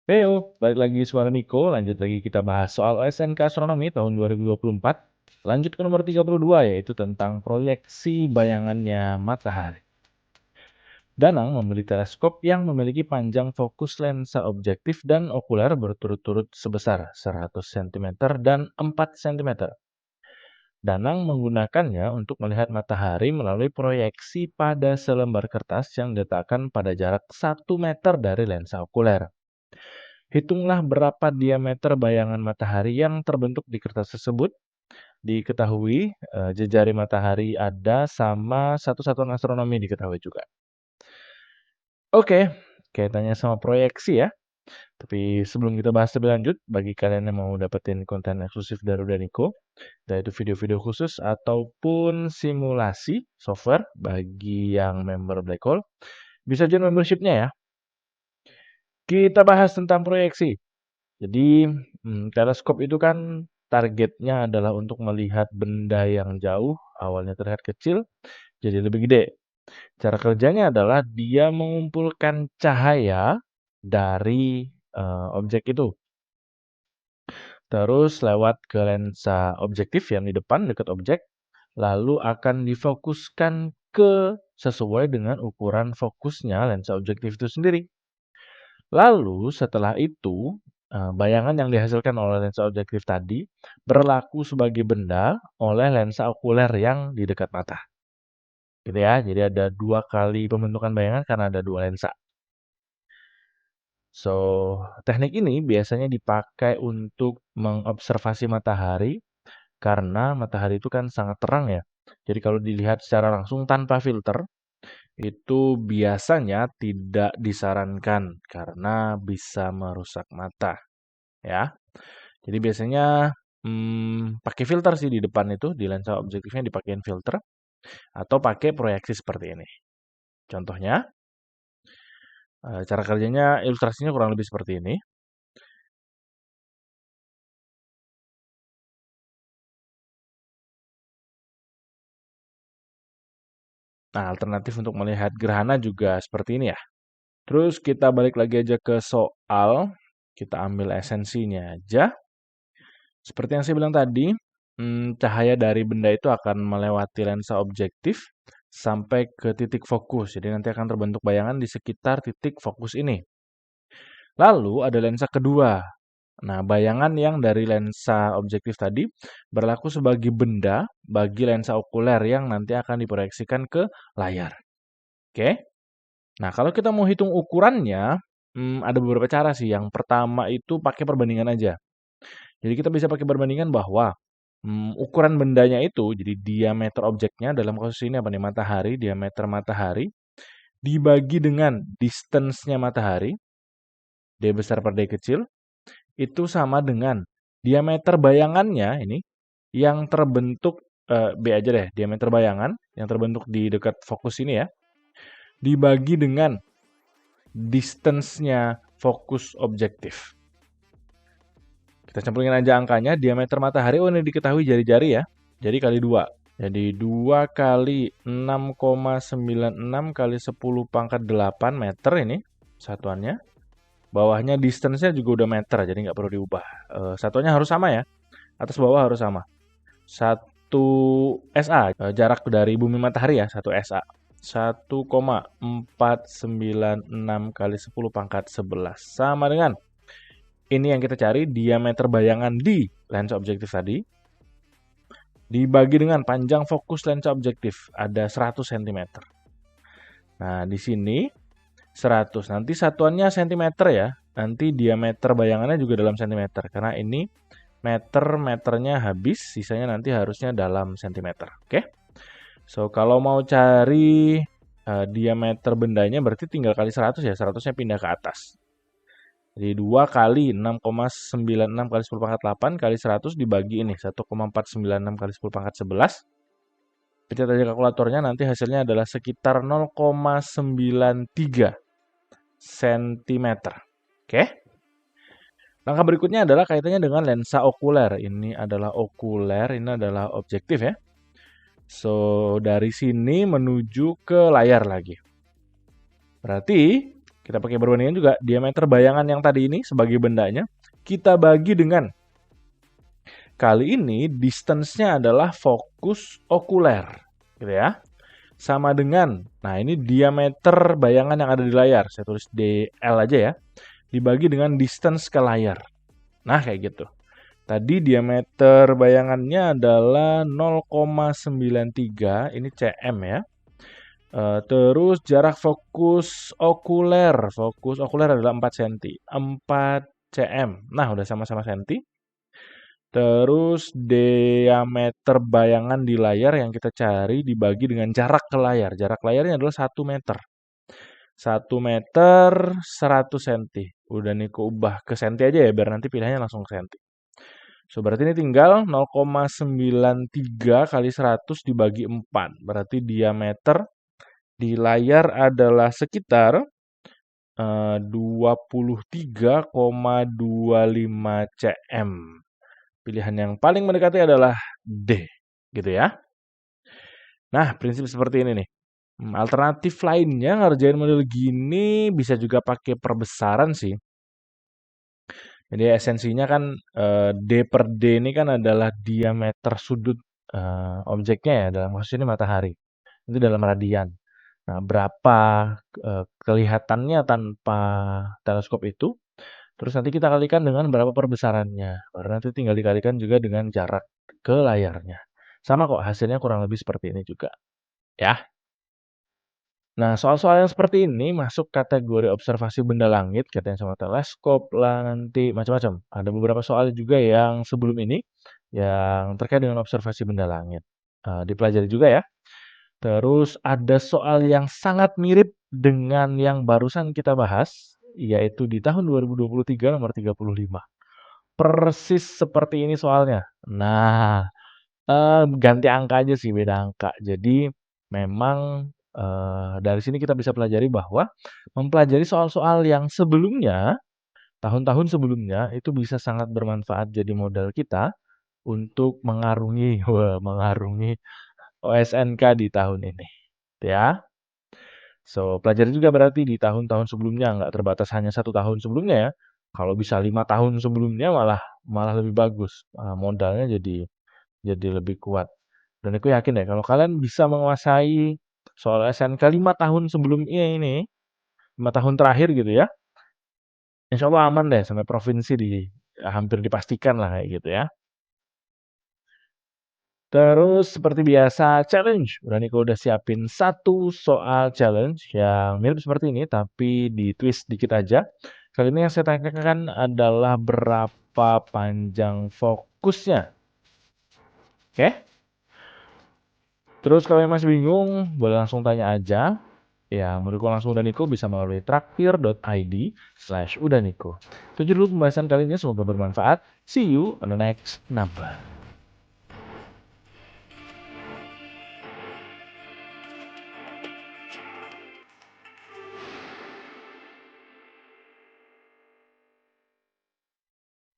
Heyo, balik lagi suara Niko. Lanjut lagi kita bahas soal SNK Astronomi tahun 2024. Lanjut ke nomor 32, yaitu tentang proyeksi bayangannya matahari. Danang membeli teleskop yang memiliki panjang fokus lensa objektif dan okuler berturut-turut sebesar 100 cm dan 4 cm. Danang menggunakannya untuk melihat matahari melalui proyeksi pada selembar kertas yang diletakkan pada jarak 1 meter dari lensa okuler. Hitunglah berapa diameter bayangan matahari yang terbentuk di kertas tersebut. Diketahui jejari matahari ada sama satu satuan astronomi diketahui juga. Oke, kaitannya sama proyeksi ya. Tapi sebelum kita bahas lebih lanjut, bagi kalian yang mau dapetin konten eksklusif dari Udaniko, yaitu video-video khusus ataupun simulasi software bagi yang member Black Hole, bisa join membership-nya ya. Kita bahas tentang proyeksi. Jadi, teleskop itu kan targetnya adalah untuk melihat benda yang jauh, awalnya terlihat kecil, jadi lebih gede. Cara kerjanya adalah dia mengumpulkan cahaya dari objek itu. Terus lewat ke lensa objektif yang di depan dekat objek, lalu akan difokuskan ke sesuai dengan ukuran fokusnya lensa objektif itu sendiri. Lalu setelah itu, bayangan yang dihasilkan oleh lensa objektif tadi berlaku sebagai benda oleh lensa okuler yang di dekat mata. Gitu ya, jadi ada 2 kali pembentukan bayangan karena ada 2 lensa. So, teknik ini biasanya dipakai untuk mengobservasi matahari karena matahari itu kan sangat terang ya. Jadi kalau dilihat secara langsung tanpa filter, itu biasanya tidak disarankan karena bisa merusak mata, ya. Jadi biasanya pakai filter sih di depan itu, di lensa objektifnya dipakein filter atau pakai proyeksi seperti ini. Contohnya, cara kerjanya ilustrasinya kurang lebih seperti ini. Nah, alternatif untuk melihat gerhana juga seperti ini ya. Terus kita balik lagi aja ke soal, kita ambil esensinya aja. Seperti yang saya bilang tadi, cahaya dari benda itu akan melewati lensa objektif sampai ke titik fokus. Jadi nanti akan terbentuk bayangan di sekitar titik fokus ini. Lalu ada lensa kedua. Nah, bayangan yang dari lensa objektif tadi berlaku sebagai benda bagi lensa okuler yang nanti akan diproyeksikan ke layar. Oke? Nah, kalau kita mau hitung ukurannya, ada beberapa cara sih. Yang pertama itu pakai perbandingan aja. Jadi kita bisa pakai perbandingan bahwa ukuran bendanya itu, jadi diameter objeknya dalam kasus ini apa nih, matahari, diameter matahari, dibagi dengan distance-nya matahari, D besar per D kecil, itu sama dengan diameter bayangannya ini, yang terbentuk, B aja deh, diameter bayangan, yang terbentuk di dekat fokus ini ya, dibagi dengan distance-nya fokus objektif. Kita campurin aja angkanya, diameter matahari, oh ini diketahui jari-jari ya, jadi kali 2. Jadi 2 kali 6,96 kali 10 pangkat 8 meter ini satuannya. Bawahnya distance-nya juga udah meter, jadi nggak perlu diubah. Satuannya harus sama ya, atas bawah harus sama. 1 SA, jarak dari bumi matahari ya, 1 SA. 1,496 kali 10 pangkat 11. Sama dengan ini yang kita cari, diameter bayangan di lensa objektif tadi, dibagi dengan panjang fokus lensa objektif, ada 100 cm. Nah, di sini 100. Nanti satuannya cm ya. Nanti diameter bayangannya juga dalam cm. Karena ini meternya habis, sisanya nanti harusnya dalam cm. Oke? So, kalau mau cari diameter bendanya berarti tinggal kali 100 ya. 100-nya pindah ke atas. Jadi 2 kali 6,96 kali 10 pangkat 8 kali 100 dibagi ini. 1,496 kali 10 pangkat 11. Pencet aja kalkulatornya, nanti hasilnya adalah sekitar 0,93 cm. Oke. Langkah berikutnya adalah kaitannya dengan lensa okuler. Ini adalah okuler, ini adalah objektif ya. So, dari sini menuju ke layar lagi. Berarti Kita pakai perbandingan juga. Diameter bayangan yang tadi ini sebagai bendanya, kita bagi dengan, kali ini distance-nya adalah fokus okuler, gitu ya. Sama dengan, nah ini diameter bayangan yang ada di layar. Saya tulis DL aja ya. Dibagi dengan distance ke layar. Nah, kayak gitu. Tadi diameter bayangannya adalah 0,93, ini cm ya. Terus jarak fokus okuler adalah 4 cm. 4 cm. Nah, udah sama-sama senti. Terus diameter bayangan di layar yang kita cari dibagi dengan jarak ke layar. Jarak layarnya adalah 1 meter. 1 meter 100 cm. Udah nih ubah ke senti aja ya, biar nanti pilihannya langsung ke senti. So, berarti ini tinggal 0,93 kali 100 dibagi 4. Berarti diameter di layar adalah sekitar 23,25 cm. Pilihan yang paling mendekati adalah D, gitu ya. Nah, prinsip seperti ini nih. Alternatif lainnya ngerjain model gini bisa juga pakai perbesaran sih. Jadi esensinya kan D per D ini kan adalah diameter sudut objeknya ya, dalam kasus ini matahari. Itu dalam radian. Nah, berapa kelihatannya tanpa teleskop itu, terus nanti kita kalikan dengan berapa perbesarannya. Baru nanti tinggal dikalikan juga dengan jarak ke layarnya. Sama kok, hasilnya kurang lebih seperti ini juga. Ya. Nah, soal-soal yang seperti ini masuk kategori observasi benda langit, katanya sama teleskop lah, nanti macam-macam. Ada beberapa soal juga yang sebelum ini, yang terkait dengan observasi benda langit. Dipelajari juga ya. Terus ada soal yang sangat mirip dengan yang barusan kita bahas, yaitu di tahun 2023 nomor 35. Persis seperti ini soalnya. Nah, ganti angka aja sih, beda angka. Jadi memang dari sini kita bisa pelajari bahwa mempelajari soal-soal yang sebelumnya, tahun-tahun sebelumnya, itu bisa sangat bermanfaat jadi modal kita untuk mengarungi mengarungi OSNK di tahun ini, ya. So, pelajari juga berarti di tahun-tahun sebelumnya, nggak terbatas hanya 1 tahun sebelumnya ya. Kalau bisa 5 tahun sebelumnya malah malah lebih bagus, modalnya jadi lebih kuat. Dan aku yakin deh kalau kalian bisa menguasai soal SNK 5 tahun sebelumnya ini, 5 tahun terakhir gitu ya, insya Allah aman deh sampai provinsi hampir dipastikan lah kayak gitu ya. Terus seperti biasa challenge, udah Niko udah siapin 1 soal challenge yang mirip seperti ini tapi di-twist dikit aja. Kali ini yang saya tanyakan adalah berapa panjang fokusnya. Oke? Terus kalau yang masih bingung, boleh langsung tanya aja. Ya, mendukung langsung Udaniko bisa melalui traktir.id/udaniko. Itu dulu pembahasan kali ini, semoga bermanfaat. See you on the next number.